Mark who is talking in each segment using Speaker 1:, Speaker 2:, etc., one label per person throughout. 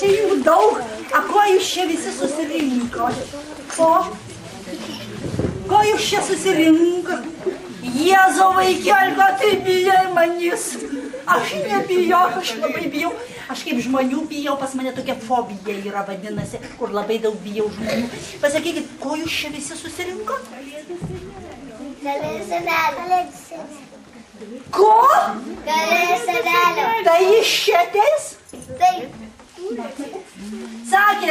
Speaker 1: čia jų daug. A ko jūs čia visi susirinko? Ko jūs čia susirinko? Jėzau vaikelio, tai bijai manys. Aš nebijau, aš labai bijau. Aš kaip žmonių bijau, pas mane tokia fobija yra vadinasi, kur labai daug bijau žmonių. Pasakykit, ko jūs čia visi susirinko?
Speaker 2: Kalėdų senelio.
Speaker 1: Ko?
Speaker 2: Kalėdų senelio.
Speaker 1: Tai iš čia ateis?
Speaker 2: Taip.
Speaker 1: Sakė,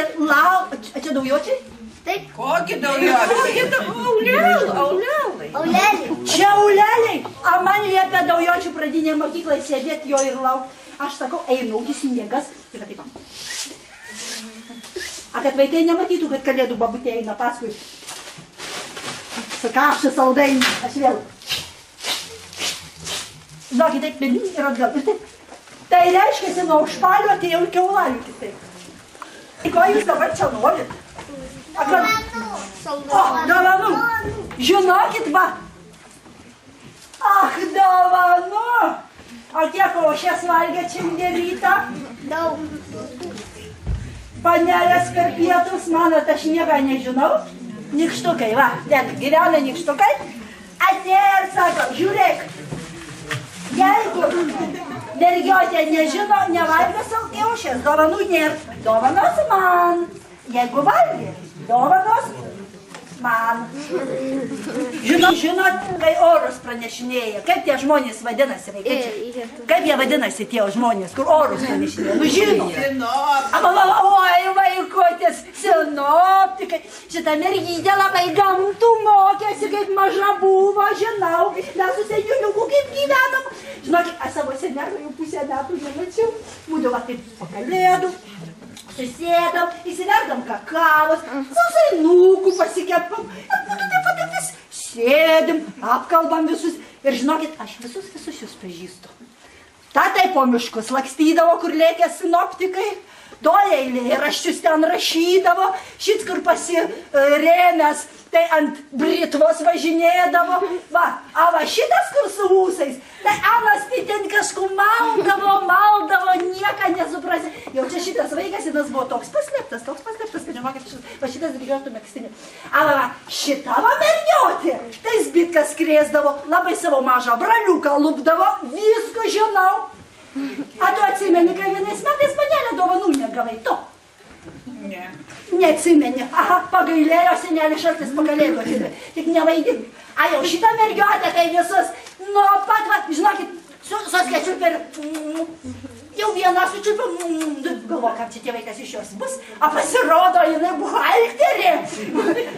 Speaker 1: čia daujočiai?
Speaker 2: Taip.
Speaker 3: Kokį daujočiai?
Speaker 2: Aulelį.
Speaker 1: Čia auleliai. A man liepia daujočių pradinėje mokykloje sėdėti jo ir lauk. Aš sakau, einu, sniegas. Ir taip. A kad vaikai nematytų, kad kalėdų babutė eina paskui. Sakapšį saldainį. Aš vėl. Žinokit, taip, ir atgal. Ir taip. Tai reiškia, nuo užpalio atėjau iki aulalių kitaip. Ko jūs dabar čia norit? Dovanų. Žinokit, va. Ach, dovanų. O kiek košės valgėt šiandien rytą?
Speaker 2: Daug.
Speaker 1: Panelės per pietus, manot, aš nieko nežinau. Nykštukai, va, ten gyvena nykštukai. Atėjo ir sako, žiūrėk, jeigu mergiotė nežino, nevalgė savo kiaušės, dovanų nėra. Dovanos man. Jeigu valgė, dovanos man. Žinot, kai orus pranešinėja, kaip tie žmonės vadinasi, vaikaičiai? Kaip jie vadinasi tie žmonės, kur orus pranešinėja? Nu žino. Oi, vaikutis, sinoptikai. Šitą mergytę labai gamtų mokėsi, kaip maža buvo, žinau. Mes su seniuniuku kaip gyvenam. Žinokit, aš savo senelio jau pusę metų nemačiau. Būdavo taip po kalėdų. Susėdam, įsiverdam kakavos, sausainukų pasikepam. Ir vis sėdim, apkalbam visus. Ir žinokit, aš visus jūs pažįstu. Tatai po miškus lakstydavo, kur lėkė sinoptikai. Toje eilėraščius ten rašydavo. Šits, kur pasirėmęs, tai ant britvos važinėdavo. Va, šitas, kur su ūsais. Tai anas tai ten kažkur maldavo, nieką nesuprasi. Jau čia šitas vaikas, jis buvo toks paslėptas, kad žinokit, va šitas grįžtų megztinį. Šita va mergiotė, tai zbitkas krėsdavo, labai savo mažą braliuką lupdavo, visko žinau. A tu atsimeni, kai vienais metais panelė dovanų negavai, tu?
Speaker 3: Ne.
Speaker 1: Neatsimeni. Aha, pagailėjo senelį šaltis pagalėjo, tik nevaidink. A jau šitą mergiotę, tai visus, nuo pat, va, žinokit, suskečiu per... Jau vieną sučiupiu, galvo, kam čia tie vaikas iš jos bus, a pasirodo, jinai buhalterė,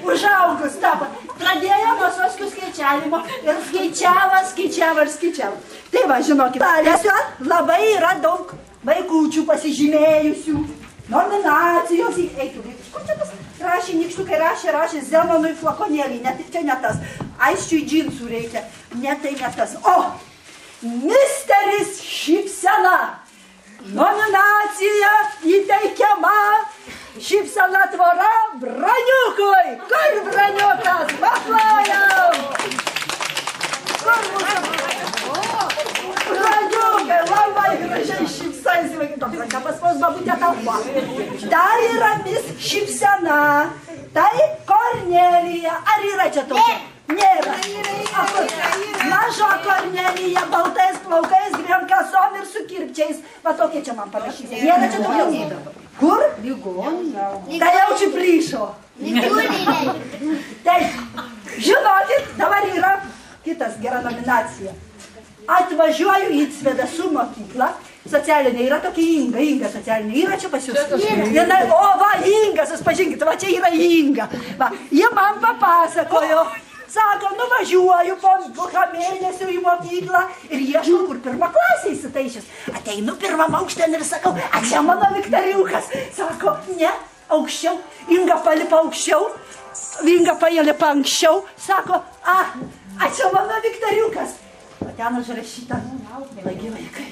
Speaker 1: užaugus tapo. Pradėjo nuo soskių skaičiavimo ir skaičiavo. Tai va, žinokit, Talėse labai yra daug vaikučių pasižymėjusių, nominacijos, eitų, kur čia tas rašė, nykštukai rašė Zenonui flakonėlį, net čia ne tas, aisčiui džinsų reikia, ne tai ne tas. O, misteris Šypsena. Nominacija įteikiama Šypsena tvora Braniukui. Kur Braniukas? Paplojam! Kur mūsų? Braniukai, labai gražiai šypsaisi. Ką paspaus babutė kalba. Tai yra mis Šypsena. Tai Kornelija. Ar yra čia tokia? Nėra. Maža Kornelija, baltais plaukais, dviem kasom ir su kirpčiais. Va tokie čia man parašyti. Nėra čia daugiau. Kur? Ligoninė. Tai jaučiu plyšo. Tai, žinokit, dabar yra kitas gera nominacija. Atvažiuoju į Cvedasų mokyklą. Socialinė yra tokia Inga socialinė. Yra čia pas jūs? O, va, Inga, suspažinkit, va čia yra Inga. Va, jie man papasakojo. Sako, nuvažiuoju po mėnesių į mokyklą ir ieškau, kur pirmą klasę įsitaišęs. Ateinu pirmam aukštien ir sakau, a čia mano Viktariukas. Sako, ne, aukščiau. Inga palipa aukščiau, Inga palipa anksčiau. Sako, a čia mano Viktariukas. O ten užrašyta, lagi vaikai.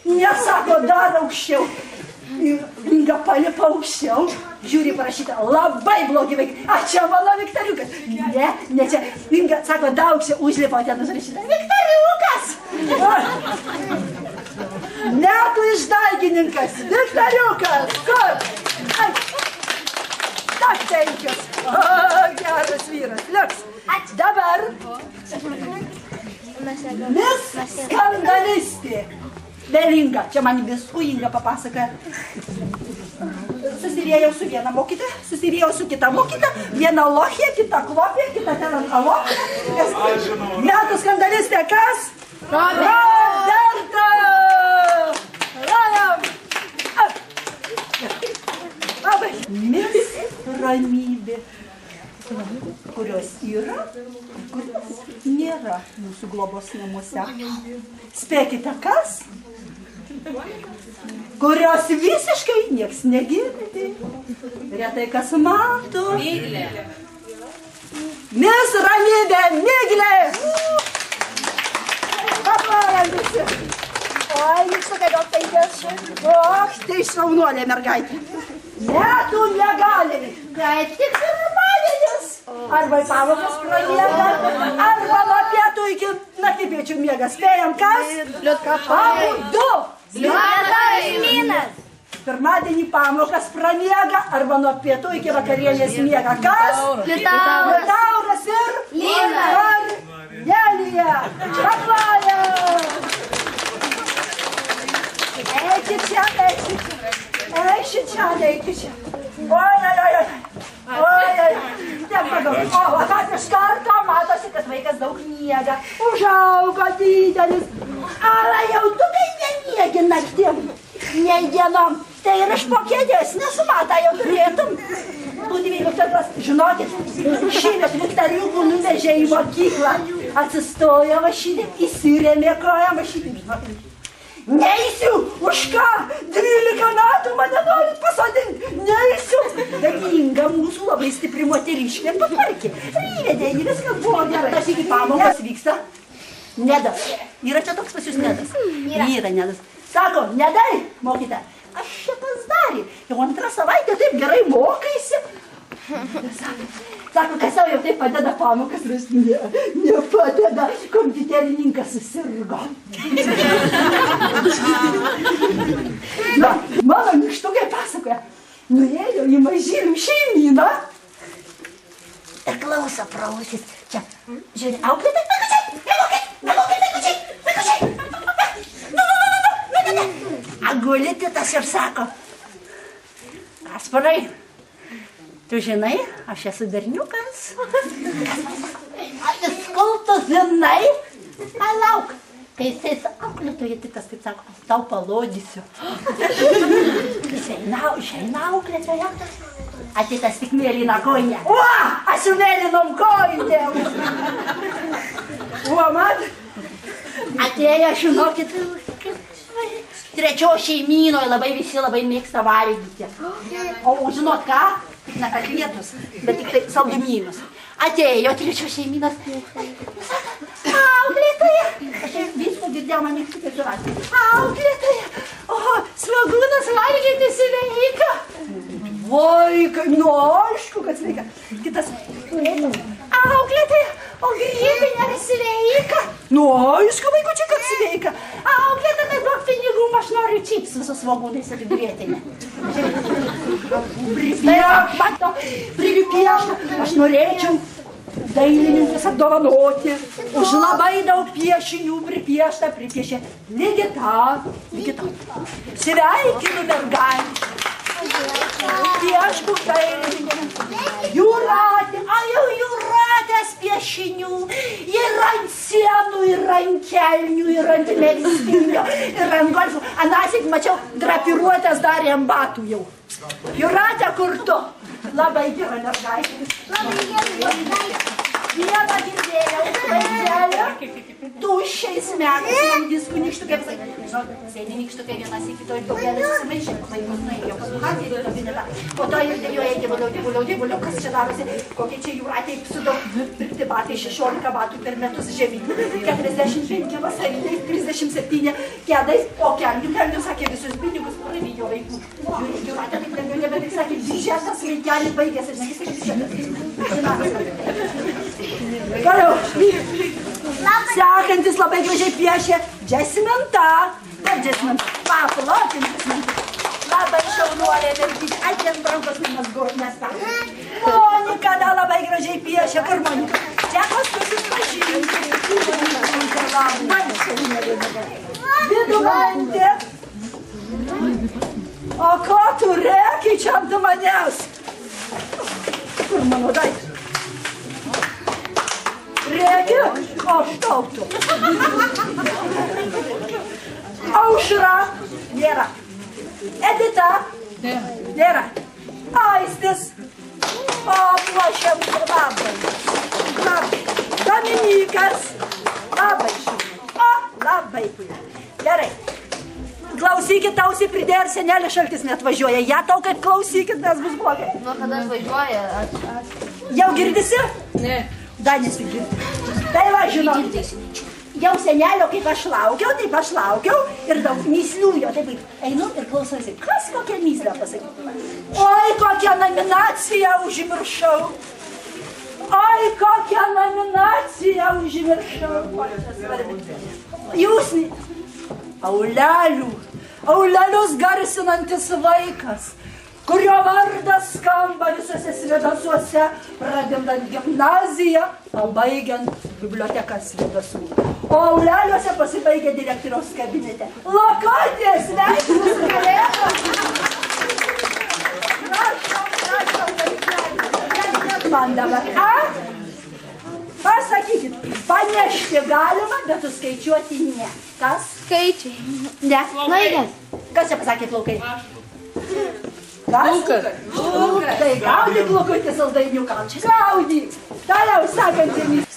Speaker 1: Nesako, dar aukščiau. Inga palipa aukščiau, žiūri parašyta, labai blogi vaikai. A čia mano Viktariukas. Ne čia. Inga sako, dar aukščiau užlipa, o ten užrašyta, Viktariukas. Metų išdaigininkas, Viktariukas, kur? Ai, tak penkios. O, geras vyras, liuks. Dabar Mis skandalistė. Belinga, čia man visų Inga papasakoja. Susirėjau su viena mokyta, susirėjau su kita mokyta, viena lohė, kita klopė, kita ten alokė. Metų skandalistė kas? Roberta! Rojam! Labai. Mis ramybė, kurios yra, kurios nėra mūsų globos namuose. Spėkite kas? Kurios visiškai nieks negirdi. Retai kas mato.
Speaker 3: Miglė.
Speaker 1: Mis ramybė, Miglė! Paplojam visi. Oi, nykštukai gal 5. Och, tai šaunuolė mergaitė. Metų negali. Tai tik pirmadienis. Arba į pamokas pramiega, arba nuo pietų iki naktipiečių miega. Spėjam kas? Abudu. Pirmadienį pamokas pramiega, arba nuo pietų iki vakarienės miega. Kas? Liutauras ir Nelija. Paplojam. Eikit čia, eikit čia. Eikit čia, eikit čia. Oi. Tiek pagal. O, kas iš karto matosi, kad vaikas daug miega. Užaugo didelis. Ara jau tu tai nemiegi naktim, nei dienom. Tai ir iš po kėdės nesumata jau turėtum. Būdivėjų centras, žinokit, šįmet Viktariukų nuvežė į mokyklą. Atsistojo mašinė, įsirėmė koją mašinė. Neisiu! Už ką? 12 metų mane norit pasodinti! Neisiu! Bet Inga mūsų labai stipri moteriškė patvarkė. Įvedė, viskas buvo gerai. Aš iki pamokos vyksta. Nedas. Yra čia toks pas jūs Nedas? Yra Nedas. Sako, Nedai, mokyta, aš šitas darė. Jau antrą savaitę taip gerai mokaisi. Sako, kas jau taip padeda pamokas, vis nepadeda, kompiuterininkas susirgo. Na, mano nykštukai pasakoja, nuėjo į mažylių šeimyną ir klauso pro ausis. Čia, žiūrė, auklėtai, vaikučiai. Agulititas ir sako, Kasparai, tu žinai, aš esu berniukas. Kol tu žinai, palauk. Kai jisai auklėtoja, titas, kaip sako, aš tau palodysiu. Išeina auklėtoja. Atitas tik mėlyną koinę. O, aš su mėlynom koinėm. O, man, atėjo, žinokit, trečio šeimynoje visi labai mėgsta valgyti. O žinot ką? Tik ne kalvietus, bet tik tai saldumynus. Atėjo trečio šeimynas. Auklėtoja. Aš visko girdėjau, man nykštukai suratė. Auklėtoja. O, svagūnas valgyti sveika. Vaika, nu aišku, kad sveika. Kitas. Auklėtoja. O grybinė sveika. Nu aišku, vaikučiai, kad sveika. Auklėtoja, tai duok pinigų, aš noriu čipsų su svagūnais ir grietinė. Pripiešta, aš norėčiau dailininkus apdovanoti. Už labai daug piešinių pripiešta, pripiešė Ligita. Sveikinu mergaitę. Pieškų dailininkė. Jūratė, jau Jūratės piešinių. Ir ant sienų, ir ant kelnių, ir ant megztinio, ir ant golfų. Anąsyk mačiau, drapiruotės darė ant batų jau. Jūratė, kur tu? Labai gera mergaitė. Vieną girdėjau, vaikelė. Tu šiais metais man diskų nykštukai pasakė. Sėdi nykštukai vienas į kitoj daugelis susimaišė. Vaikus nuėjo pas buhalterį kabinetą. Po to ir dėl jo eiti buliau, kas čia darosi. Kokie čia Jūratė su daug pirkti batai, 16 batų per metus žemyn. 45 vasariniai, 37 kėdais. O kelnių sakė visus pinigus pravijo vaikų. Jūratė taip lengviau nebetik sakė, biudžetas vaikelį baigėsi. Toliau. Sekantis labai gražiai piešė Džesimenta. paširdžiais man, paplotintis man. Labai šaunuolė mergytė. Ai, ten brankos mes tą. Monika labai gražiai piešia. Kur Monika? Čia paskui susipažinti. Labai šaunuolė. Vidumantė. O ko tu rėki čia ant manęs? Kur mano daiktas? Rėki? O štau tu. Aušra. Nėra. Edita. Nėra. Aistis. O, plašiam labai. Dominikas. Labai. O, labai. Gerai. Klausykit, tausiai pridėjo ir senelė Šaltis net važiuoja. Ja tau kaip klausykit, nes bus blogai.
Speaker 2: Nuo kada važiuoja?
Speaker 1: Jau girdisi?
Speaker 3: Ne.
Speaker 1: Dar nesigirdi. Tai va, žinau. Jau senelio, kaip aš laukiau ir daug mysliųjo. Taip, einu ir klausausi, kas kokią myslę pasakyti. Oi, kokią nominaciją užmiršau. Oi, kokią nominaciją užmiršau. Jūs, Aulelius garsinantis vaikas, kurio vardas skamba visose Svėdasuose, pradedant gimnaziją, o baigiant bibliotekas Svėdasų. O Auleliuose pasibaigė direktoriaus kabinete. Lokotė, sveikinus galėtų! Prašau, man dabar, Pasakykit, panešti galima, bet suskaičiuoti ne. Kas?
Speaker 2: Skaičiai.
Speaker 1: Ne.
Speaker 2: Laikas.
Speaker 1: Kas čia pasakė plaukai? Kas? Lukas. Tai gaudyk, Lukutį, saldainiuką. Gaudyk. Toliau sakantėmis.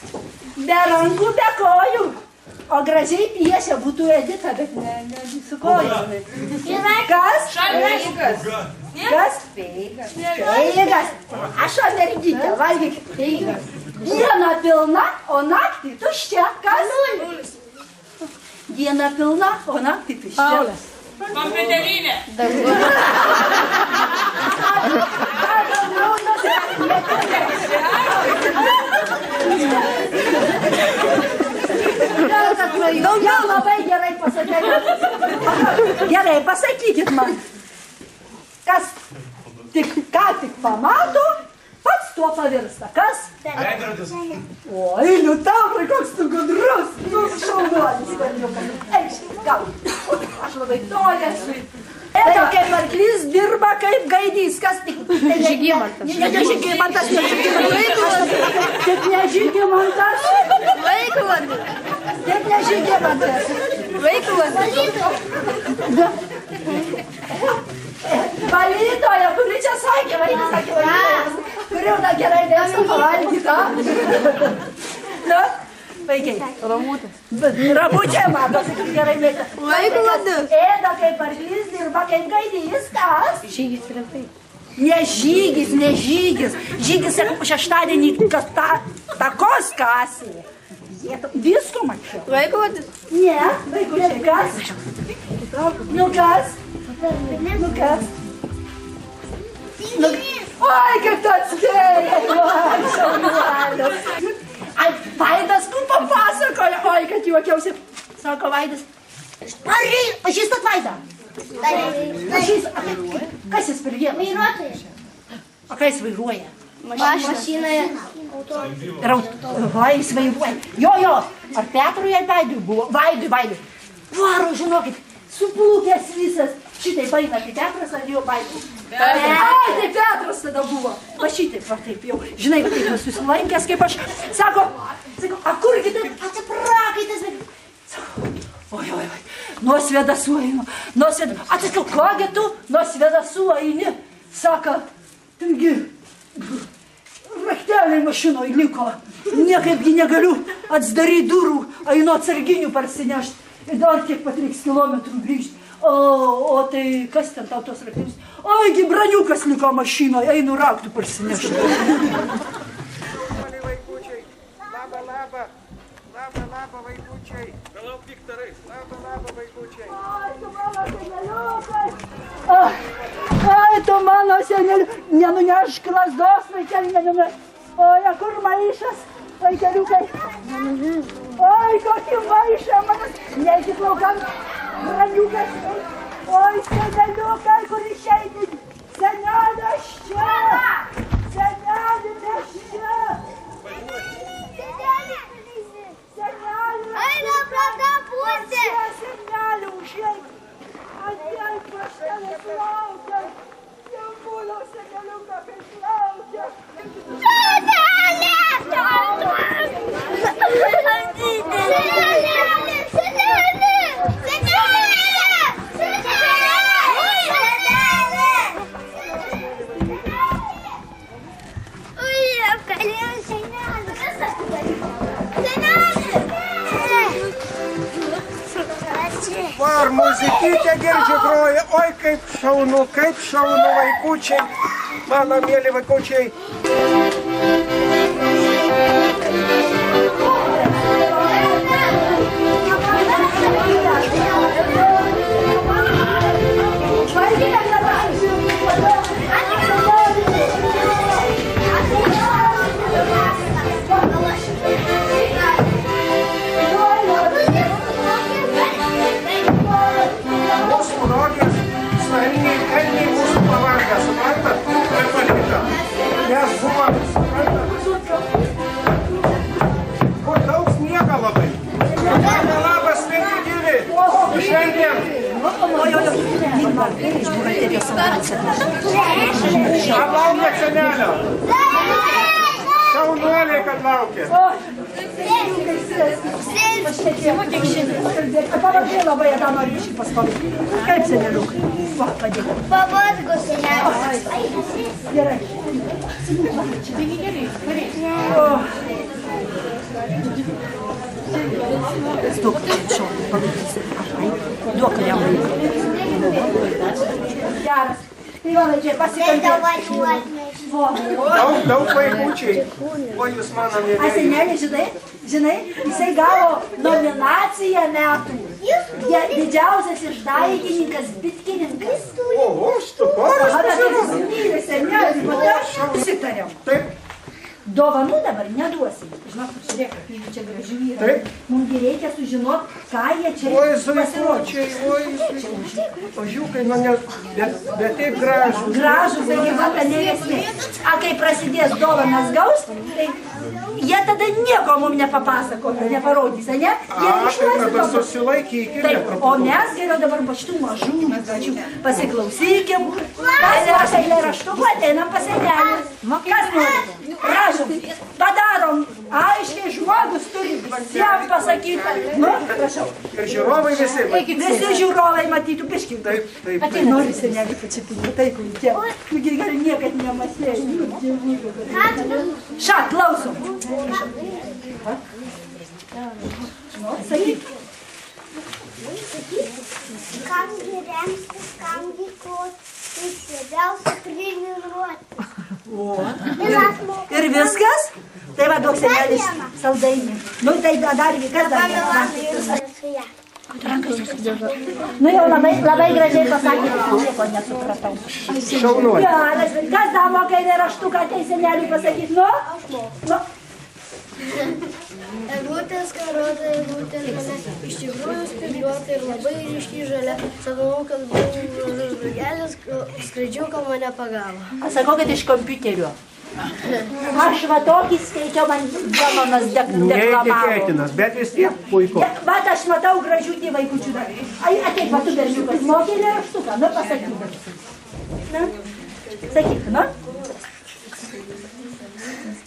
Speaker 1: Be rankų, be kojų. O gražiai piešia būtų Edita, bet ne su kojom. Kas?
Speaker 3: Šalikas.
Speaker 1: Kas? Feigas. Aš mergytė, valgyk. Feigas. Diena pilna, o naktį tuščia. Kas? Diena pilna, o naktį tuščia.
Speaker 3: Kompiuterinė. Daugiau labai gerai pasakykit. Gerai, pasakykit man. Kas tik ką tik pamato, pats tuo pavirsta. Kas?
Speaker 4: Veidrodis.
Speaker 1: Oi, Liutaurai, koks tu gudrus. Nu, šaunuolis. Eik, gal. Aš labai toli esu. Eto, kaip arklys dirba kaip gaidys. Kas tik?
Speaker 2: Žygimantas.
Speaker 1: Ne Žygimantas, ne Žygimantas. Tik ne Žygimantas.
Speaker 2: Vaikvardas.
Speaker 1: Tik ne Žygimantas.
Speaker 2: Vaikvardas.
Speaker 1: Valytoja, kuri čia sakė, kuri jau gerai dėsą pavalgyti, Nu, vaikai.
Speaker 2: Ramutis.
Speaker 1: Ramučiai, matosi, kaip gerai mėgta.
Speaker 2: Vaikvardas.
Speaker 1: Ėda kaip arklys, dirba kaip gaidys, kas?
Speaker 2: Žygis yra tai.
Speaker 1: Ne žygis. Žygis šeštadienį takos kasė. Visko mačiau.
Speaker 2: Vaikvardas.
Speaker 1: Ne, vaikučiai, kas? Nu kas? Nu kas? Oi, kaip tu atspėjai! Oi, šaunuolis! Ai, Vaidas, tu papasakoja! Oi, kad juokiausi. Sako Vaidas. Pažįstat Vaidą? Kas jis per vienas?
Speaker 2: Vairuotojas.
Speaker 1: O ką jis vairuoja?
Speaker 2: Mašinoje.
Speaker 1: Va, jis vairuoja. Jo. Ar Petrui ar Vaidui buvo? Vaidui. Varo, žinokit, suplūkęs visas. Šitai paina, tai Petras ar jo Vaidui? Ai, tai Petras tada buvo. Va šitaip, va taip jau. Žinai, va taip susilankęs kaip aš. Sako, a kurgi taip atsiprakaitas. Oi. Nuo Svėdasų einu. Atsiskau, kogi tu nuo Svėdasų eini? Sako, taigi, rakteliai mašinoj liko. Niekaipgi negaliu atsidaryti durų. Einu atsarginių parsinešti. Ir dar kiek pat reiks kilometrų grįžti. O tai kas ten tau tos raktelius? Oigi, braniukas liko mašinoje. Einu raktų parsinešti.
Speaker 5: Vaikučiai, laba, vaikučiai. Palauk, Viktorai. Laba, vaikučiai.
Speaker 1: Ai, tu mano seneliu, nenunešk lazdos, vaikeli, nenunešk. Oi, kur maišas, vaikeliukai. Oi, kokį maišą, manas, neikit laukan.
Speaker 3: Braniukas, oi, seneliukai, kur išeini? Senelė, aš čia! Senelė, aš čia! Senelė!
Speaker 2: Eina pro tą pusę!
Speaker 3: Senelė, užeik! Atėjai, aš tavęs laukia! Jambuliau, seneliuką, kaip laukia!
Speaker 2: Senelė!
Speaker 5: Var muzikytė girdžiu groja, oi kaip šaunu vaikučiai, mano mėly vaikučiai. Mūsų rogės, svariniai kalniai mūsų pavarga, suprantat? Kaip palikta. Mes buvom, suprantat? Kur daug sniega labai. Labas, sveiki gyvi. Šiandien. Ar laukia senelio? Šaunuoliai, kad laukia.
Speaker 3: Pavardė labai, tą noriu biškį paspaudyti. Kaip seneliukai? Va, padėk.
Speaker 2: Pavargo senelis.
Speaker 3: Gerai. Stok, šau, palaikysi. Duok jam laiką. Geras. Tai va, čia pasikalbėti.
Speaker 5: Daug vaikučiai. O jūs mano
Speaker 3: A
Speaker 5: mėgėjai.
Speaker 3: senelė, žinai, jisai gavo nominaciją metų. Didžiausias išdaigininkas, bitkininkas.
Speaker 5: O, štukoras pasirodo.
Speaker 3: Myli senelį, matai, susitarėm.
Speaker 5: Taip,
Speaker 3: Dovanų dabar neduosim. Žinok, žiūrėk, kaip čia gražių yra.
Speaker 5: Taip.
Speaker 3: Mums reikia sužinot, ką jie čia
Speaker 5: oi
Speaker 3: pasirodys.
Speaker 5: zuikučiai, oi ožiukai, nu ne, bet taip gražus.
Speaker 3: Gražus, sakykime, kanėlesni. A kai prasidės dovanas gaus, tai jie tada nieko mums nepapasakos, neparodys, ne? Jie
Speaker 5: Tai
Speaker 3: išleis
Speaker 5: tada
Speaker 3: dovanas.
Speaker 5: susilaikykime
Speaker 3: Taip, o
Speaker 5: truputį.
Speaker 3: mes geriau dabar po šitų mažų gražių pasiklausykim. Pasirašę eilėraštuką, ateinam pas senelį. Kas nori? Prašom, padarom. Aiškiai žmogus turi visiems pasakyti. Nu, prašau.
Speaker 5: Ir žiūrovai visi.
Speaker 3: Visi žiūrovai matytų piškim.
Speaker 5: Taip, taip.
Speaker 3: Atein nori senelį pačiapinti, taip, čia. Nu, gal niekad nemastėjai. Ša, klausom. Nu, sakyk.
Speaker 2: Kam remstis, kam dėkoti, tai svarbiausia treniruoti.
Speaker 3: Ir viskas? Tai va, duok senelis saldainį. Nu, tai dar kas dar? Nu, jau labai gražiai pasakė, nieko nesupratau.
Speaker 5: Šaunuoliai.
Speaker 3: Geras, kas dar moka eilėraštuką, tai seneliui pasakyti, nu? Nu.
Speaker 2: Eglutės karota, eglutė žalia, iš tikrųjų spygliuota ir labai ryškiai žalia. Sakau, kad buvo gražus drugelis, skraidžiuką mane pagavo.
Speaker 3: Sakau, kad iš kompiuterio. Aš va tokį skaičiau, man Zenonas deklamavo.
Speaker 5: Neįtikėtinas, bet vis tiek puiku.
Speaker 3: Vat aš matau gražių tie vaikučių dar. Ai, ateik, va tu berniukas, mokė eilėraštuką, nu pasakyk. Na, sakyk, nu?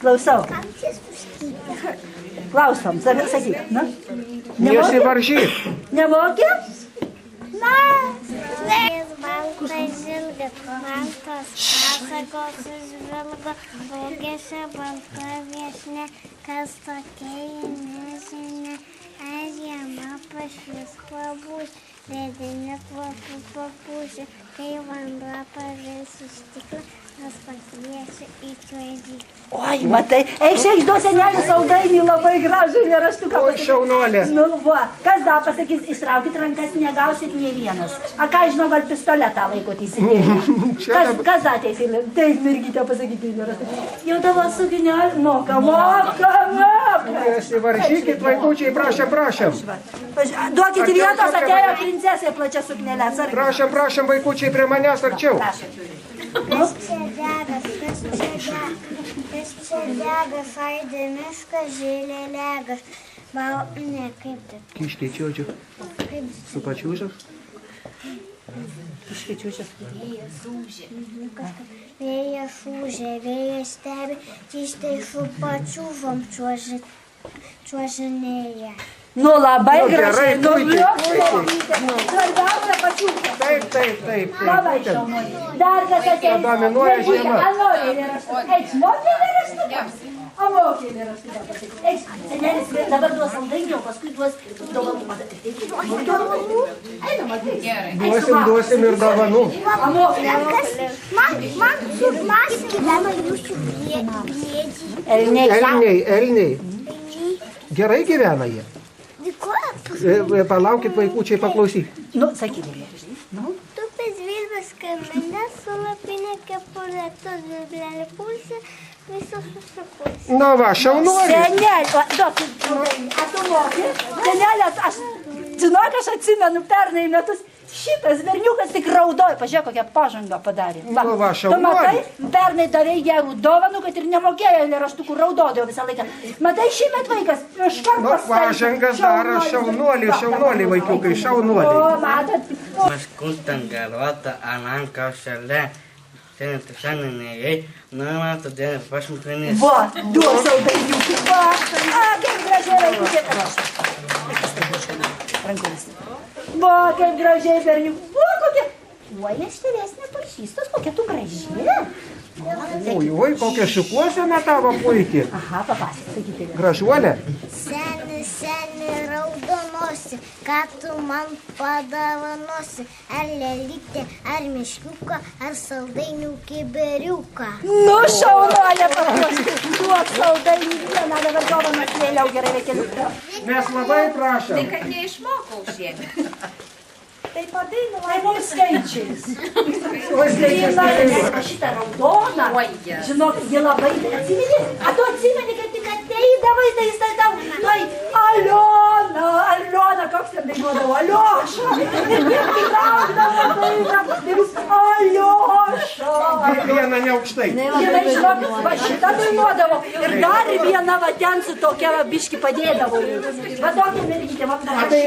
Speaker 3: Klausau. Klausom, sakyk, nu?
Speaker 5: Nesivaržyk.
Speaker 3: Nemokė?
Speaker 2: Na, baltas žilgas, man tos pasakos užvilgo, baugėse balta viešne, kas tokia nežinia, ar žiema pašvis pabūs, ledinė kvapų papūsė, kai vanduo pavirs iš stiklo, aš pakviesiu į čiuožyklą.
Speaker 3: Oi, matai, eik šiek duos senelį saldainį, labai gražų eilėraštuką.
Speaker 5: Oi, šaunuolė.
Speaker 3: Nu, va, kas dar pasakys, ištraukit rankas, negausit nei vienas. A ką žinau, gal pistoletą laikot įsidėję. Kas dar ateis eilė? Taip, mergytė pasakyti eilėraštuką. Jau tavo suginelį, moka.
Speaker 5: Nesivaržykit, vaikučiai, prašom.
Speaker 3: Duokit vietos, atėjo princesė plačia suknelė.
Speaker 5: Prašom, prašom, vaikučiai, prie manęs arčiau.
Speaker 2: Kas čia degas, aidė miškas, žėlė legas. Ne, kaip taip?
Speaker 5: Kiškiai čiodžiu. Su pačiūžas.
Speaker 2: Vėjas ūžė, vėjas stebi, kištai su pačiūžom čiuožinėja.
Speaker 3: Nu, labai
Speaker 5: Nu,
Speaker 3: gražiai.
Speaker 5: gerai, puikiai,
Speaker 3: Svarbiausia pačiūžė.
Speaker 5: Taip.
Speaker 3: Labai šaunoj. Dar kas ateis.
Speaker 5: Dominuoja žiema.
Speaker 3: Anoriai lėraštuką. Eik, mokė lėraštuką. O mokė lėraštuką pasakyti. Eik, senelis dabar duos saldainių, paskui duos dovanų. Einam, ateis.
Speaker 5: Duosim ir dovanų.
Speaker 2: Man gyvena jūsų briedžiai.
Speaker 5: Elniai. Gerai gyvena jie. Palaukit, vaikučiai, paklausyk.
Speaker 3: Nu, sakykime.
Speaker 2: Tupės vilbės kamene, su lapinė kepurė, tu vibrelė pulsė, visos susipulsė.
Speaker 5: Nu va, šaunuoliai.
Speaker 3: Senelė, duok, a tu moki? Senelė, aš, žinok, aš atsimenu pernai metus, šitas berniukas tik raudojo, pažiūrėk, kokią pažangą padarė.
Speaker 5: Nu va,
Speaker 3: Tu
Speaker 5: šaunuoliai.
Speaker 3: matai, pernai davėjai gerų dovanų, kad ir nemokėjo lėraštukų raudodėjo visą laiką. Matai, šįmet vaikas iškart
Speaker 5: Nu, pažangas daro šaunuoliai, vaikiukai, šaunuoliai.
Speaker 3: O, matot,
Speaker 4: Maskutan galvota ananka šalia. Šiandien tik šiandien neėjai, na, todėl ir pašmutrinės.
Speaker 3: va, duok saldainiukų, va, kaip gražiai vaikutė. Rankomis. Va, kaip gražiai berniukų, va, kokia. Oi, aš tavęs nepažįstas, kokia tu graži.
Speaker 5: Oi, kokia šukuosena tavo puikiai.
Speaker 3: Aha, papasakykite.
Speaker 5: Gražuolė.
Speaker 2: Seni raudonosi, ką tu man padavanosi, ar lelytė, ar miškiuką, ar saldainių kiberiuką.
Speaker 3: Nu, šaunuolė paprastai, duok saldainių vieną, dabar dovanas vėliau gerai vaikeliuką.
Speaker 5: Mes labai prašom.
Speaker 6: Kad neišmokau šiandien.
Speaker 3: Tai padainuoja. Tai mums skaičiais.
Speaker 5: Oi,
Speaker 3: Šitą raudoną,
Speaker 6: Oi, jas.
Speaker 3: žinok, ji labai atsimeni, a tu atsimeni, kad tik ateidavai, tai jis tai tau, tai Aliona, koks ten dainuodavo, Alioša, ir tik traukdavo dainą, ir vis Alioša.
Speaker 5: Viena neaukštai.
Speaker 3: Jinai, žinok, va šitą dainuodavo, ir dar viena va ten su tokia va biški padėdavo. Va tokia mergytė, va
Speaker 5: A tai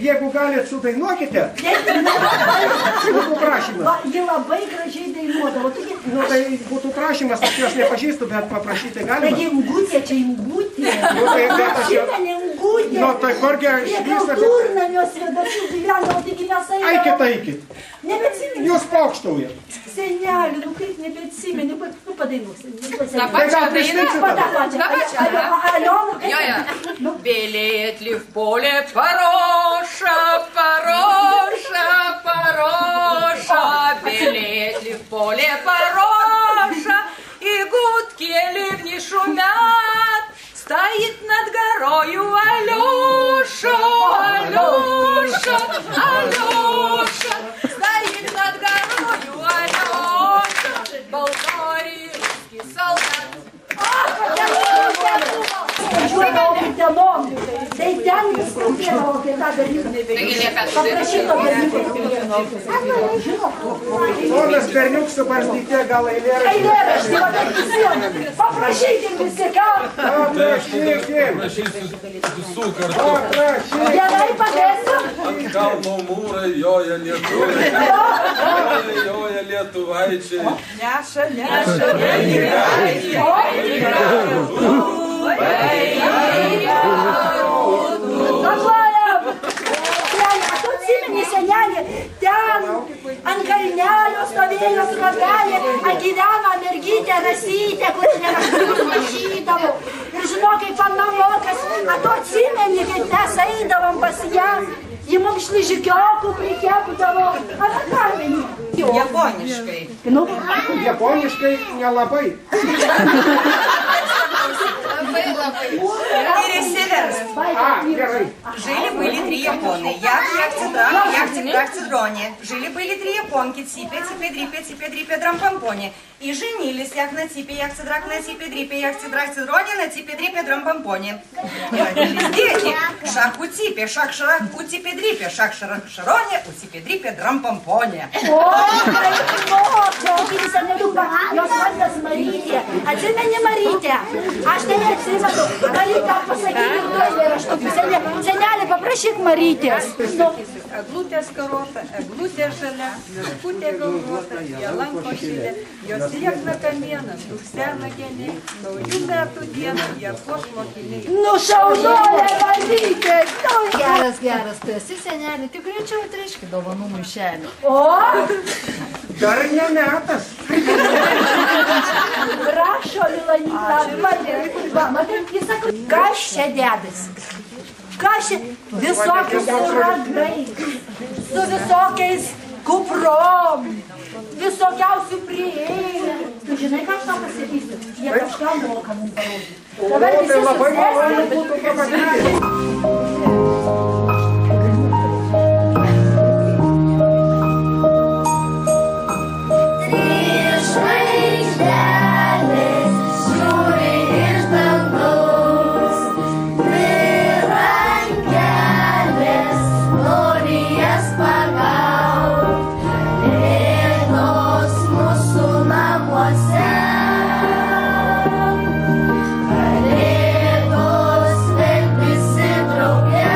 Speaker 5: jeigu galit sudainuokite, būtų prašymas.
Speaker 3: Va, ji labai gražiai dainuodavo. Taigi,
Speaker 5: Nu tai būtų prašymas, aš jos nepažįstu, bet paprašyti galima.
Speaker 3: taigi Ingutė, čia Ingutė.
Speaker 5: Nu tai bet aš jau...
Speaker 3: Atsimeni Ingutė.
Speaker 5: Nu tai kurgi
Speaker 3: Prie
Speaker 5: išvystą...
Speaker 3: kultūrnamios vedačių gyvendavo, taigi mes
Speaker 5: Eikit.
Speaker 3: Nebeatsimeni.
Speaker 5: Jūs paukštaujat.
Speaker 3: Senelį, nu kaip nebeatsimeni, nu padainuosi.
Speaker 6: Ta pačia daina.
Speaker 3: Va tą pačią.
Speaker 6: Ta pačia.
Speaker 3: Aliona,
Speaker 6: Jo, jo.
Speaker 3: Nu.
Speaker 6: Белеет ли в поле пороша, пороша, пороша, белеет ли в поле пороша, и гудки ливни шумят, стоит над горою Алёша, Алёша, Алёша, стоит над горою Алёша, болгарский солдат.
Speaker 3: Važiuodavo Utenom, tai ten jis kalbėdavo apie tą berniuką. Paprašyto berniuko.
Speaker 5: Ponas berniuks su barzdyte gal eilėraštį.
Speaker 3: Eilėraštį, va taip visiems. Paprašykim visi, ką?
Speaker 5: Paprašykim.
Speaker 7: Prašysiu visų kartu.
Speaker 5: Paprašykim.
Speaker 3: Gerai padėsiu.
Speaker 7: Ant kalno mūrai joja lietuviai. Joja lietuvaičiai.
Speaker 3: Važiuojam. Tu atsimeni, senelį, ten ant kalnelio stovėjo trobelė, gyveno mergytė Rasytė, kuri neraštus rašydavo. Ir žinok, kaip panamokas, a tu atsimeni, kaip mes eidavom pas ją, ji mums šližikiokų prikepdavo. A tu kalbini?
Speaker 6: Japoniškai.
Speaker 3: Nu,
Speaker 5: Japoniškai nelabai.
Speaker 6: Labai, labai.
Speaker 3: ir įsiverst.
Speaker 6: Жили-были три японы. Як цидроне. Жили-были три японки. Ципе, дрипе, драм-помпоне. И женились як на ципе, як цидрак, на ципе, дрипе, як цидрак, цидроне, на ципе, дрипе, драм-помпоне. И родились дети. Шах у ципе, шах-шарах, у ципе, дрипе, шах-шарах-шароне, у ципе, дрипе, драм-помпоне.
Speaker 3: Jos vardas Marytė, atsimeni Marytę, aš tai neatsimenu, gali tą pasakyti ir tu eilėraštukus. Senelė, paprašyk Marytės.
Speaker 8: Eglutė skarota, eglutė žalia, miškutė galvota, jelanko šilė, jos liekna kamieną, duksena geniai, naujų metų dieną, jie puoš mokiniai.
Speaker 3: Nu, šaunuolė Marytė,
Speaker 9: Geras, tu esi senelė, tik greičiau atriški dovanų maišelį.
Speaker 3: O,
Speaker 5: Dar ne metas.
Speaker 3: prašo Milanyta, va, matai, jis sako, kas čia dedasi? Kas čia visokius ragais, su visokiais kuprom, visokiausių prieėjimų. Tu žinai, ką aš tau pasakysiu? Jie kažką moka mums parodyti. Dabar visi susėsti.
Speaker 2: Kalėdos vėl visi drauge.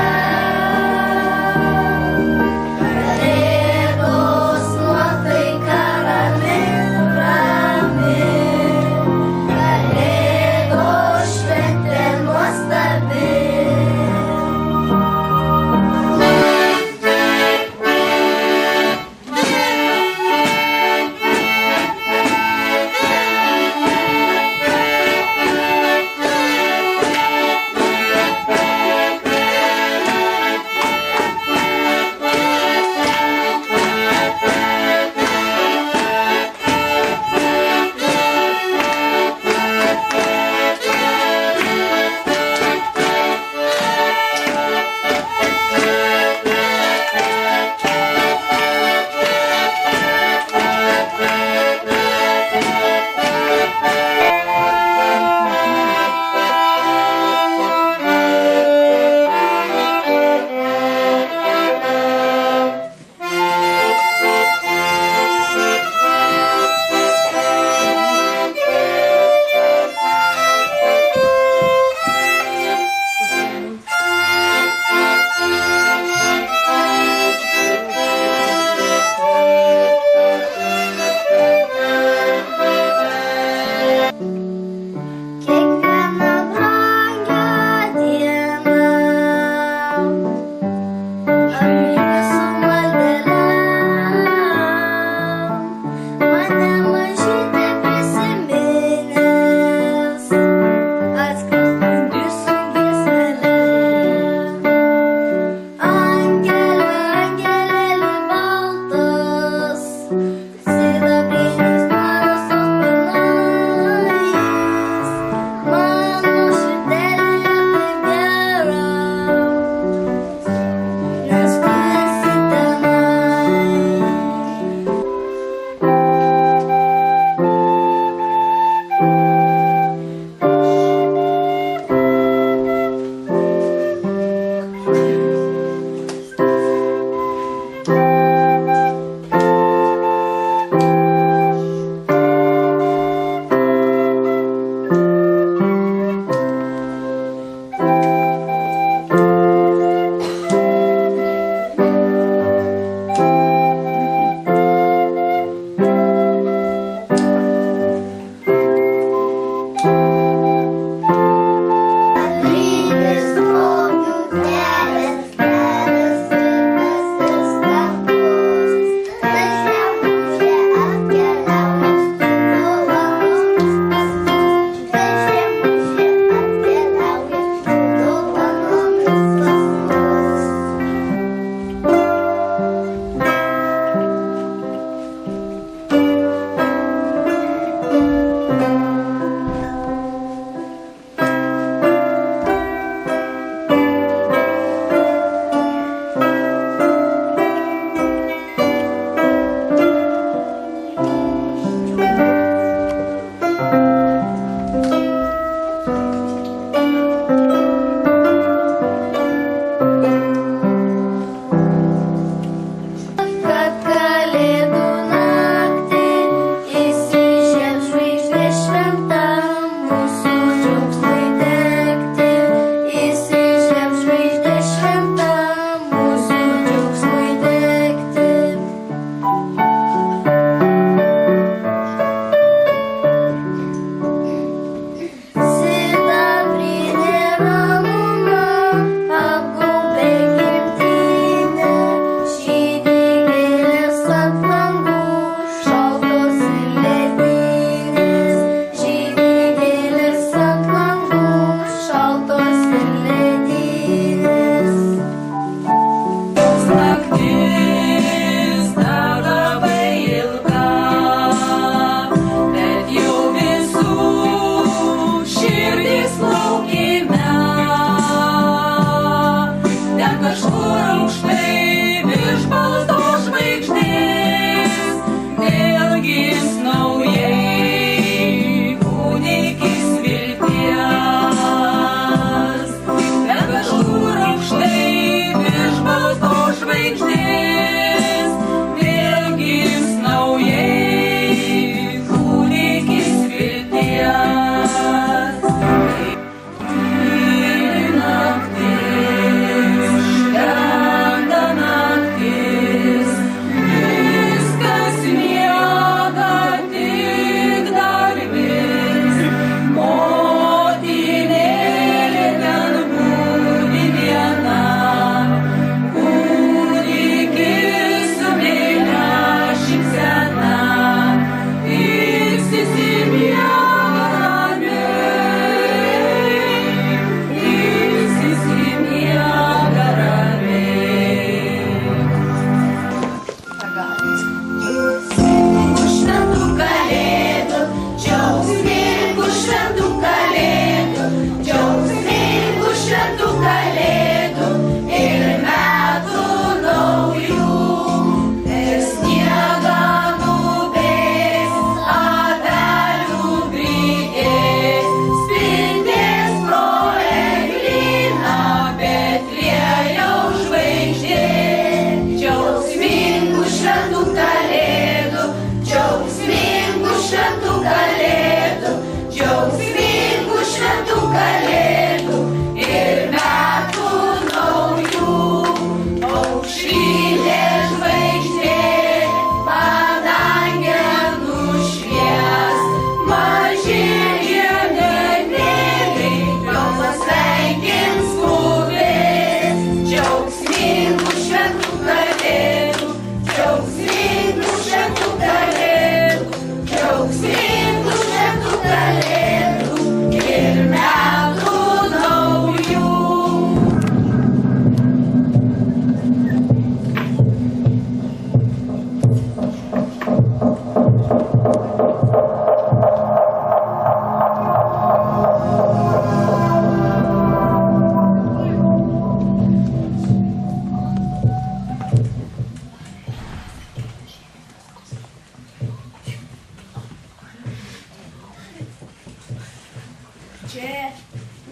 Speaker 2: čia,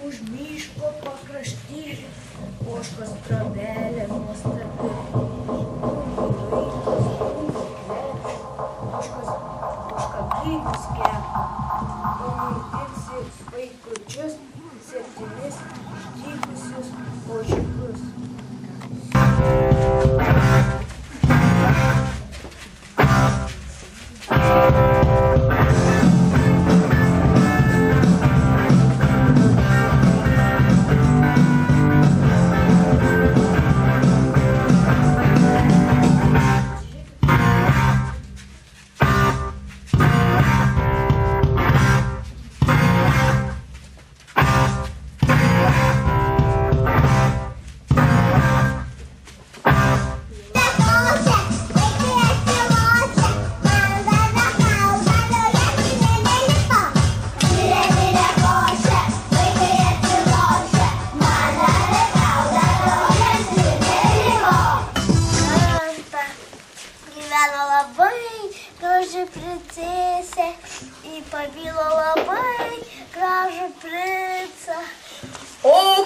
Speaker 2: už miško pakrašty, ožkos trobelė nuostabi. Ožkos užkablykus kepa, pamaitinsi vaikučius, 7 išdykusius ožiukus.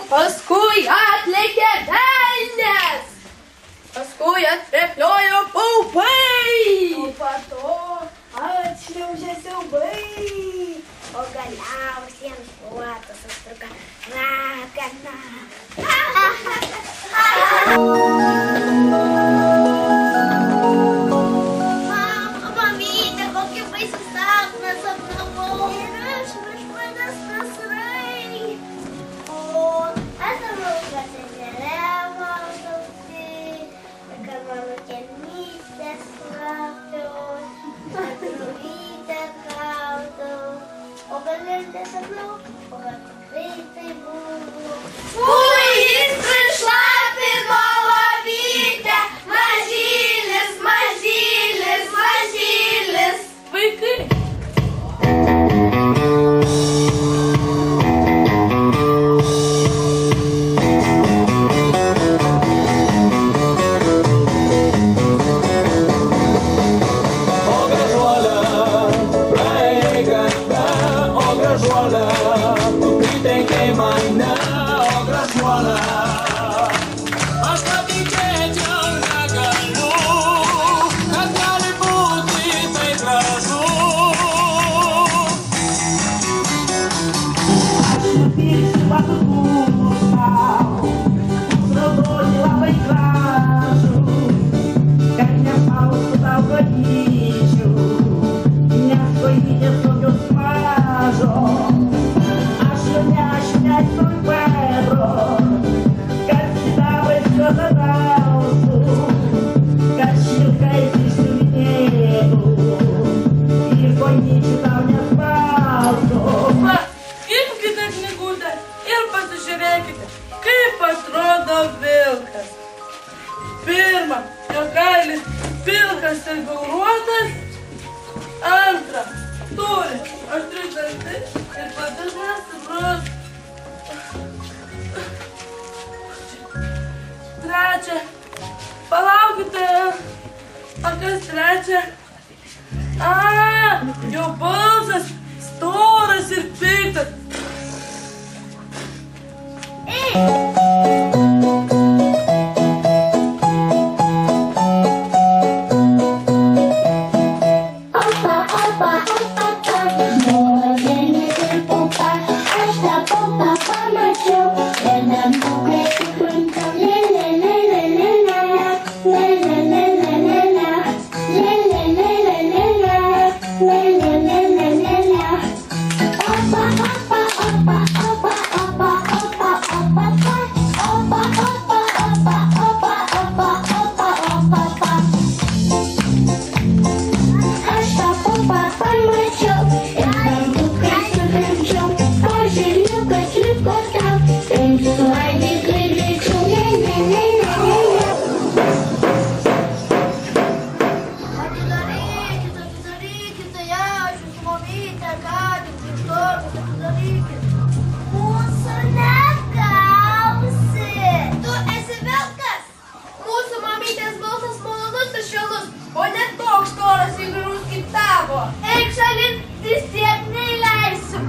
Speaker 10: Paskui atlėkė velnias, paskui atrepliojo paupai,
Speaker 2: o po to atšliaužė siaubai, o galiausiai jiems puotas užtruko ragana. Mama, mamyte, kokį baisų sapną sapnavau. Ir aš prieš manęs nasrai.
Speaker 10: Ui, jis prišlapino lovytę, mažylis, mažylis, mažylis. Vaikai. Pirma, jo kailis pilkas ir gauruotas. Antra, turi 8 dantis ir padužnas stiprus. Trečia, palaukite, o kas trečia? Jo balsas storas ir piktas.
Speaker 2: Eik šalin, vis tiek neįleisiu.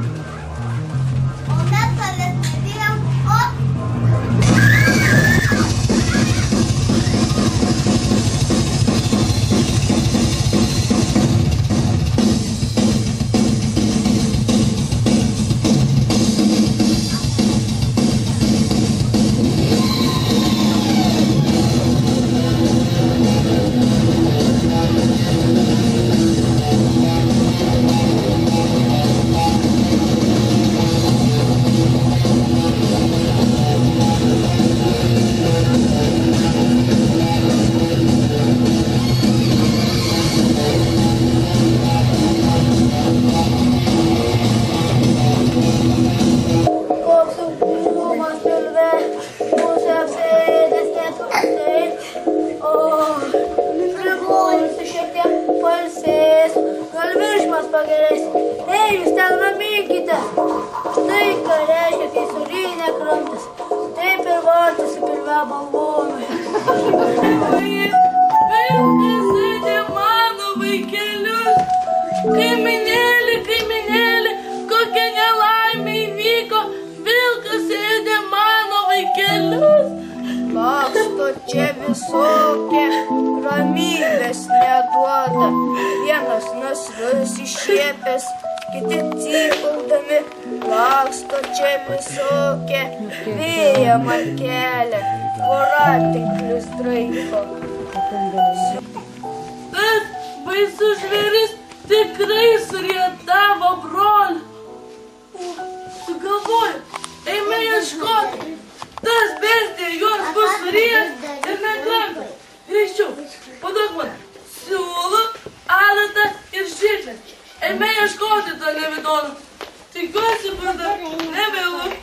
Speaker 2: pagerės. Ei, jūs ten raminkite. Štai ką reiškia, kai surinė krantas. Taip ir vartasi pilve balvonui.
Speaker 10: Vilkas ėdė mano vaikelius. Kaiminėli, kaiminėli, kokia nelaimė įvyko. Vilkas ėdė mano vaikelius.
Speaker 2: Laksto čia visokie, ramybės neduoda. Vienas nasrus iššiepęs, kiti cypaudami. Laksto čia visokie, vėją man kelia, voratinklius draiko.
Speaker 10: Tas baisus žvėris tikrai surietavo brolį. Sugalvoju, eime ieškoti. Tas bestija juos bus surėjęs ir nekramtas. Greičiau, paduok man siūlų, adatą ir žirklės. Eime ieškoti tą nevidoną. Tikiuosi, bus dar nevėlu.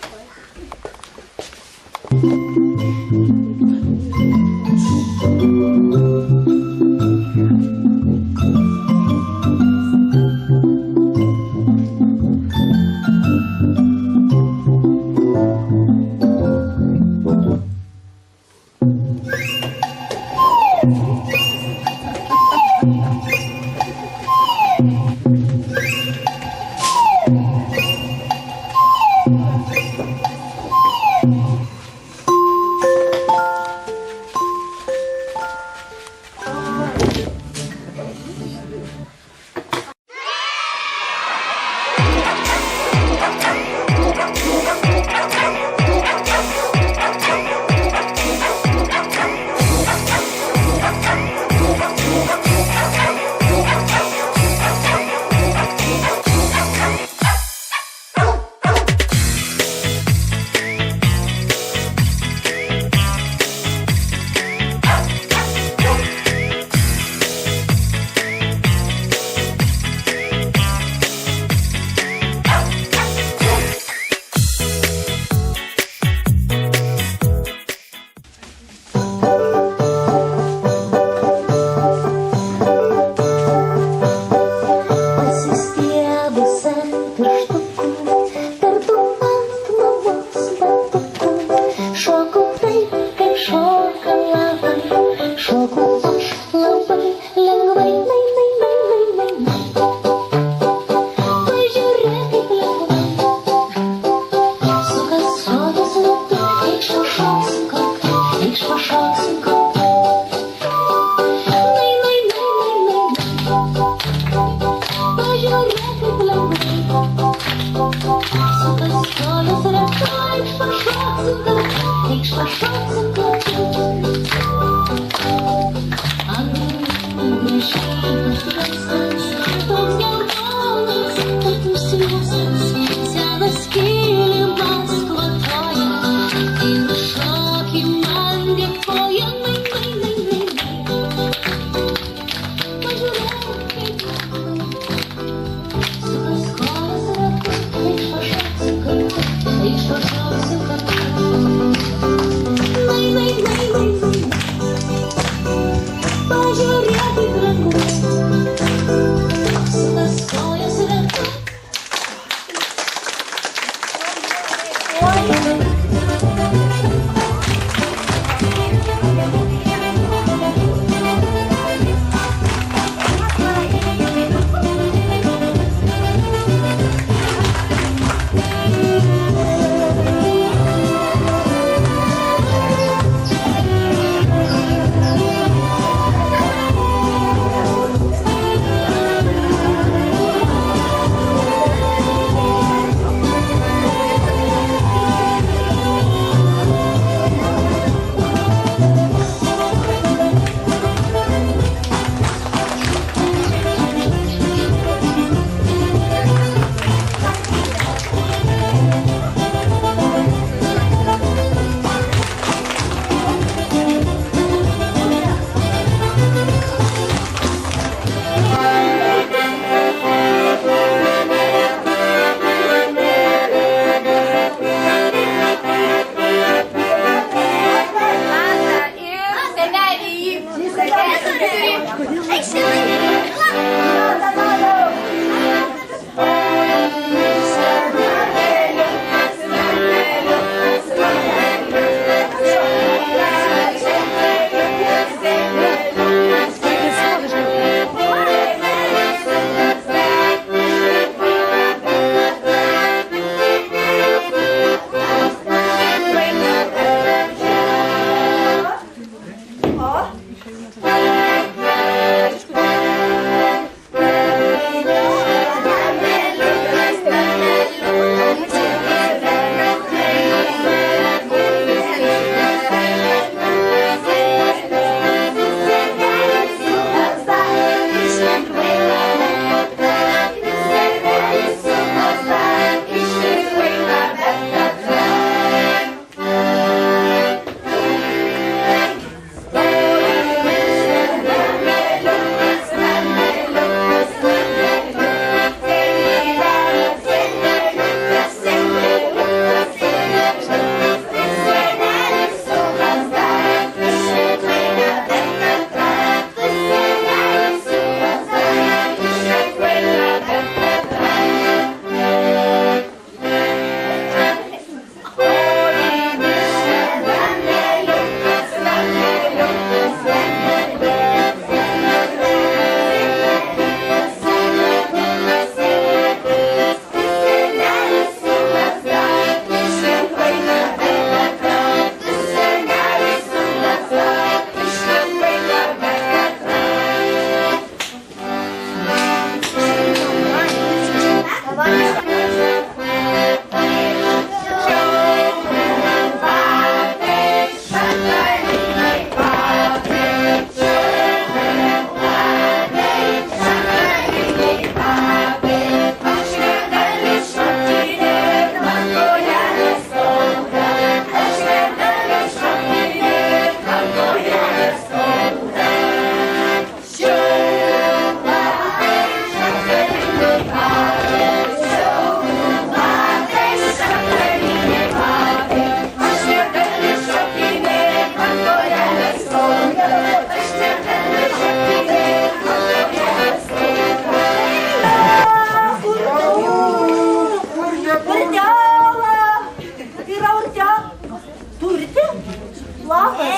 Speaker 1: Labas.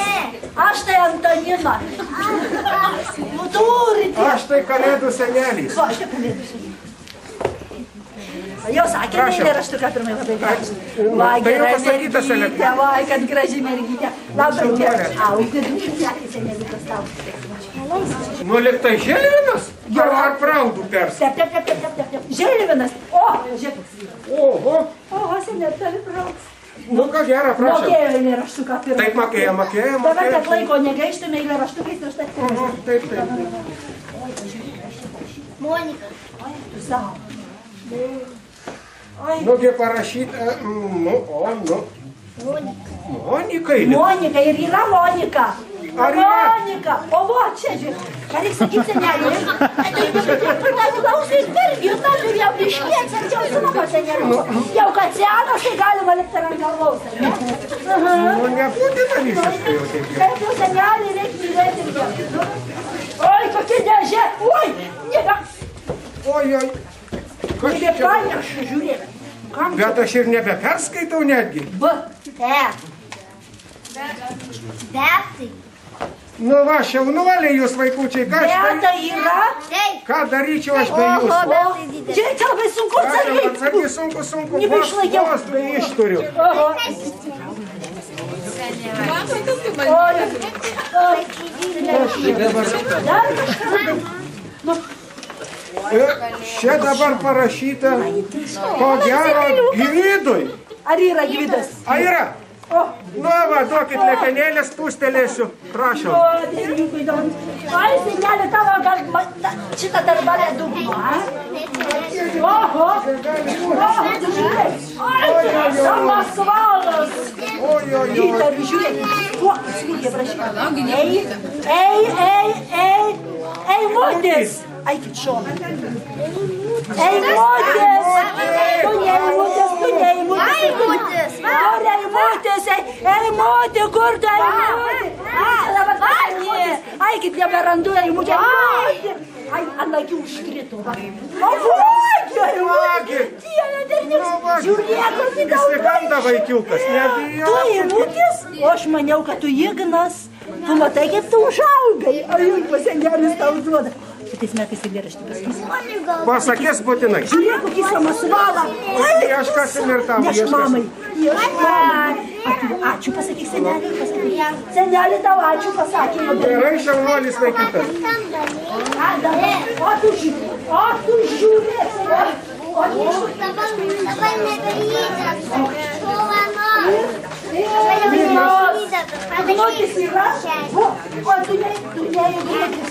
Speaker 1: Aš tai Antonina. Turite.
Speaker 5: Aš tai Kalėdų senelis.
Speaker 1: Aš tai Kalėdų senelis. Jau sakė, eilėraštuką pirmai labai gražiai. Va, gera mergytė, va, kad graži mergytė. Labai gerai. Augi, sakė seneliukas tau.
Speaker 5: Nu, liktai Žilvinas? Ar praudų pers?
Speaker 1: Taip. Žilvinas. O, žiūrėk.
Speaker 5: Oho.
Speaker 1: Oho, senelė, tavi prauds.
Speaker 5: Nu, ką gerą, prašau.
Speaker 1: Mokėjo eilėraštuką pirmai.
Speaker 5: Taip, mokėjo.
Speaker 1: Dabar, kad laiko negaištume eilėraštukais, tai štai.
Speaker 5: Taip.
Speaker 2: Monika.
Speaker 1: Tu savo.
Speaker 5: Nugi parašyta, Monika.
Speaker 1: Monika ir yra Monika.
Speaker 5: Ar yra?
Speaker 1: Monika. O va, čia žiūrėk. Ką reikia sakyti seneliui? Klausai, irgi, ir tas jau išlieks, ar jau žinoma seneliu. Jau kad senas, tai galima likti ant galvaus.
Speaker 5: Nu, nebūtina visiškai jau taip.
Speaker 1: Kaip jau senelį reikia mylėti ir gerai. Oi, kokia dėžė. Oi, nega.
Speaker 5: Oi.
Speaker 1: Nebepanešu, žiūrėk.
Speaker 5: Bet aš ir nebeperskaitau netgi.
Speaker 2: Betai.
Speaker 5: Nu va, šaunuoliai jūs vaikučiai, ką aš
Speaker 1: Beta yra.
Speaker 5: ką daryčiau aš be jūsų?
Speaker 1: Čia labai sunku atsargiai.
Speaker 5: Atsargiai sunku.
Speaker 1: Nebeišlaikiau.
Speaker 5: Vos be išturiu. Čia dabar parašyta, ko gero, Gvidui.
Speaker 1: Ar yra Gvidas?
Speaker 5: A, yra? Nu, va, duokit lepenėlės, pūstelėsiu. Prašau.
Speaker 1: Ai, senelė, tavo gal šitą darbalę dugno, a? Oho, tu žiūrėk. Ai, samas valas. Gytariu, žiūrėk. Tuo, slygiai, prašyk. Ei, motis. Eikit šoną. Ei, motis. Tu neįmutis. Ei, moti, kur tu eimoti? Eikit, neberandu, eimutė. Ai, ant akių užkrito. O, vagi. Dieve, dernis. Žiūrėk, kur tu daug.
Speaker 5: Įsiganda vaikiukas, nebijau.
Speaker 1: Tu įmutis? O aš maniau, kad tu Ignas. Tu matai, kaip tu užaugai. Ai, pasengelis tau duoda. Šitais metais eilėraštį pasakysi.
Speaker 5: Pasakės būtinai.
Speaker 1: Žiūrėk, kokį samasvalą.
Speaker 5: Aš kas ir tau.
Speaker 1: Neš mamai. Ačiū pasakyk seneliui. Seneliui tau ačiū pasakė.
Speaker 5: Gerai, šaunuolis vaikiukas.
Speaker 1: O tu žiūrėk.
Speaker 2: Dabar nebeįdas.
Speaker 1: Ignotis yra? O tu neįgnotis.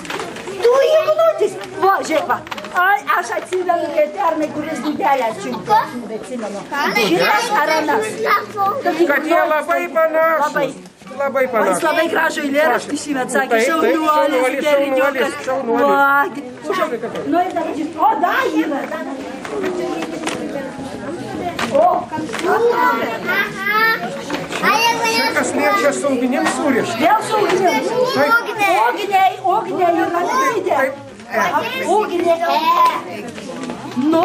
Speaker 1: Tu įgnotis. Va, žiūrėk, va. Ai, aš atsimenu, kai pernai, kuris dudelę čiūpė. Nebeatsimenu. Šitas ar anas?
Speaker 5: Kad jie labai panašus. Labai
Speaker 1: O jis
Speaker 5: panašus.
Speaker 1: labai gražų eilėraštį šįmet sakė. Šaunuolis, berniukas. Nu ir dabar žiūrėk. O, da, yra. O,
Speaker 5: Šitas liečia su ugnim surišti.
Speaker 1: vėl su ugnim. Ogniai yra raidė. Ugnė. Nu,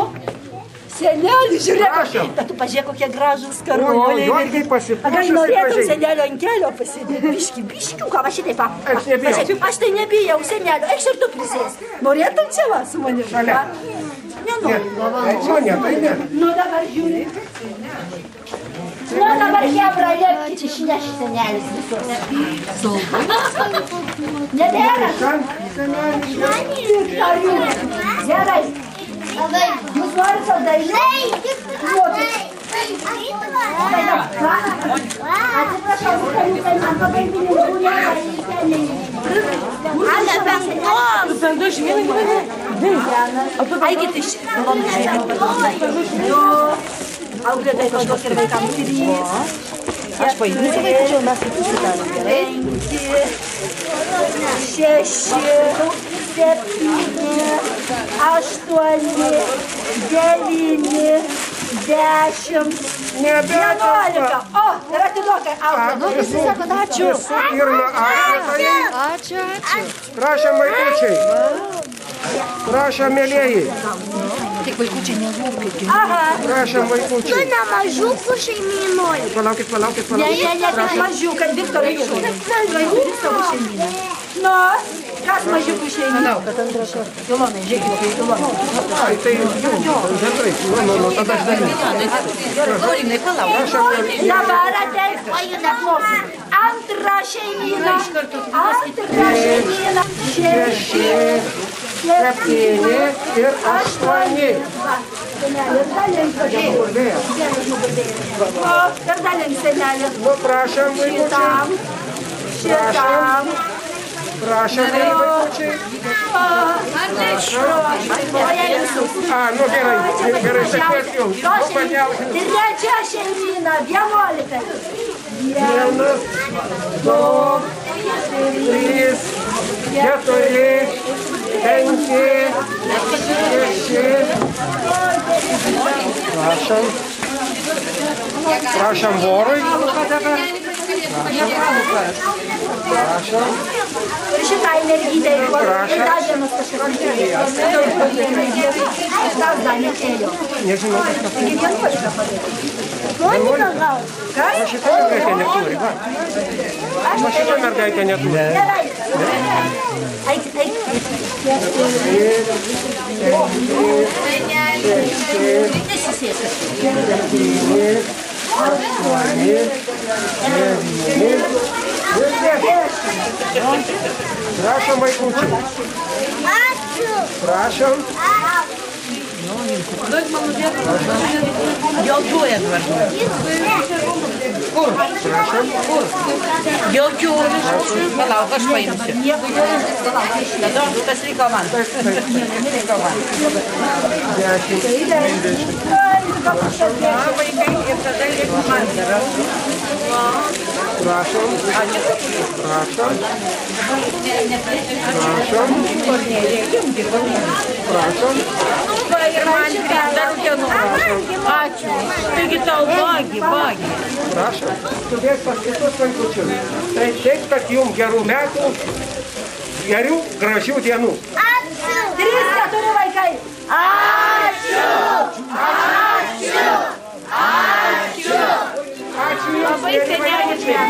Speaker 1: senelį, žiūrėk. Bet tu pažiūrėk, kokie gražus karoliai.
Speaker 5: Jokiai pasipuošusi
Speaker 1: Gal norėtum
Speaker 5: gražiai.
Speaker 1: senelio ant kelio pasidėti? Biškiuką, va šitaip.
Speaker 5: Aš nebijau.
Speaker 1: Aš tai nebijau, senelio. Eikš ir tu prisės. Norėtum čia va su manimi?
Speaker 5: Šalia.
Speaker 1: Nenoriu.
Speaker 5: Ne, tai ne.
Speaker 1: Nu dabar žiūrėk. Nu dabar hebra, liepkit išnešti senelis visos. Nebėra. Viktarių. Gerai. Jūs norite dainų? Atsiprašau, man labai pinigų nėra. Eikit iš auklėtai kažkos ir vaikams 3. Aš paimsiu vaikų, mes kaip susitarėm, gerai? 5, 6, 7, 8, 9, 10, 11. O, ir atiduokai auklėtai. Visi sako, ačiū.
Speaker 5: Irma,
Speaker 9: Ačiū.
Speaker 5: prašom vaikučiai. Prašom, mėlėjai.
Speaker 9: Tik vaikučiai nerūpkite.
Speaker 3: Aha.
Speaker 5: Prašom, vaikučiai.
Speaker 2: Tu ne mažiukų šeimynoj.
Speaker 5: Palaukit.
Speaker 3: Ne, mažiukai, Viktorai, turi savo šeimyną. Nu, kas mažiukų šeimyną? Ilonai, žiūrėkit, Ilonai.
Speaker 5: Ai, tai jau, bendrai. Nu, tada aš dalysiu.
Speaker 3: Dabar ateik, neklausyk. Antra šeimyna.
Speaker 5: Šeši, 7 ir 8.
Speaker 3: Ir dalink senelės.
Speaker 5: Nu, prašom, vaikučiai.
Speaker 3: Šitam.
Speaker 5: Prašom, vaikučiai. Nu gerai, sakėt jau.
Speaker 3: Trečia šeimyna, 11.
Speaker 5: 1, 2, 3, 4, 5, 6. Prašom vorui. Prašom.
Speaker 3: Ir šitai mergytė, ir dar vienas kažkas. Tas dar nekėjo.
Speaker 5: Nežinau, kažkas.
Speaker 3: Taigi 11 padarė.
Speaker 2: Monika gal.
Speaker 3: Kas?
Speaker 5: Šitą mergaitę neturi, va. O šitą mergaitę neturi.
Speaker 3: Eik.
Speaker 5: Prašom, vaikučiai. Prašom.
Speaker 10: Jokių, Edvardai.
Speaker 5: Kur? Prašom.
Speaker 10: Jokių. Palauk, aš paimsiu. Tada kas liko man?
Speaker 5: 10.
Speaker 10: Vaikai ir tada liko man dar.
Speaker 5: Prašom.
Speaker 10: Ir man dar dienų. Ačiū. Taigi tau bagi.
Speaker 5: Prašom. Sudėk pas kitus vaikučius. Tai taip, kad jums gerų metų, gerų, gražių dienų.
Speaker 3: 3-4 vaikai.
Speaker 5: Ačiū jums, mėly vaikučiai.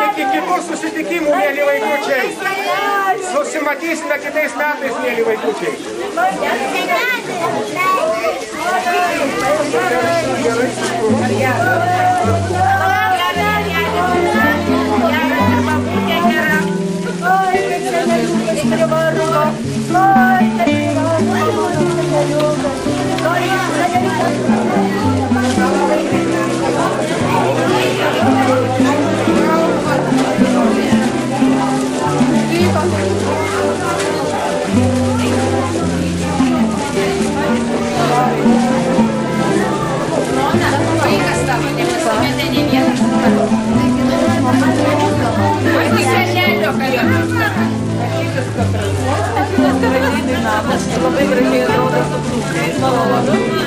Speaker 5: Iki kitų susitikimų, mėly vaikučiai. Susimatysime kitais metais, mėly vaikučiai.
Speaker 8: Labai gražiai atrodo su plūkais, malonu.